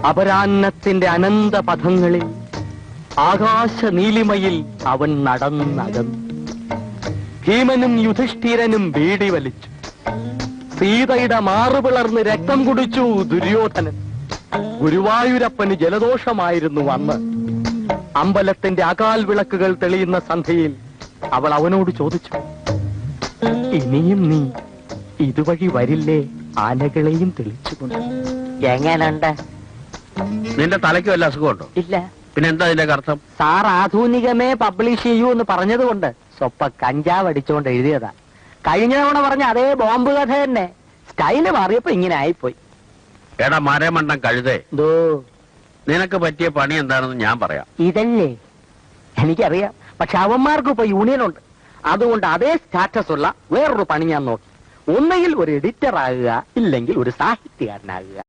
അപരാന്നത്തിന്റെ അനന്ത പഥങ്ങളിൽ ആകാശ നീലിമയിൽ അവൻ നടന്നകന്നു. ഭീമനും യുധിഷ്ഠിരനും ബീഡി വലിച്ചു. സീതയുടെ മാറുപിളർന്ന് രക്തം കുടിച്ചു ദുര്യോധനൻ. ഗുരുവായൂരപ്പന് ജലദോഷമായിരുന്നു അന്ന്. അമ്പലത്തിന്റെ അകാൽ വിളക്കുകൾ തെളിയുന്ന സന്ധ്യയിൽ അവൾ അവനോട് ചോദിച്ചു, ഇനിയും നീ ഇതുവഴി വരില്ലേ ആനകളെയും തെളിച്ചുകൊണ്ട്? എങ്ങനുണ്ട്? നിന്റെ തലയ്ക്ക് വല്ല അസുഖമുണ്ടോ? ഇല്ല. പിന്നെ എന്താ ഇതിന്റെ അർത്ഥം? സാർ ആധുനികമേ പബ്ലിഷ് ചെയ്യൂ എന്ന് പറഞ്ഞതുകൊണ്ട് സ്വപ്പ കഞ്ചാവ് അടിച്ചുകൊണ്ട് എഴുതിയതാ. കഴിഞ്ഞ തവണ പറഞ്ഞ അതേ ബോംബ് കഥ തന്നെ, സ്റ്റൈല് മാറിയപ്പോ ഇങ്ങനെ ആയിപ്പോയി. എടാ മരമണ്ടം കഴുതേ, നിനക്ക് പറ്റിയ പണി എന്താണെന്ന് ഞാൻ പറയാം. ഇതല്ലേ? എനിക്കറിയാം. പക്ഷെ അവന്മാർക്ക് ഇപ്പൊ യൂണിയനുണ്ട്. അതുകൊണ്ട് അതേ സ്റ്റാറ്റസ് ഉള്ള വേറൊരു പണി ഞാൻ നോക്കി. ഒന്നുകിൽ ഒരു എഡിറ്റർ ആകുക, ഇല്ലെങ്കിൽ ഒരു സാഹിത്യകാരനാകുക.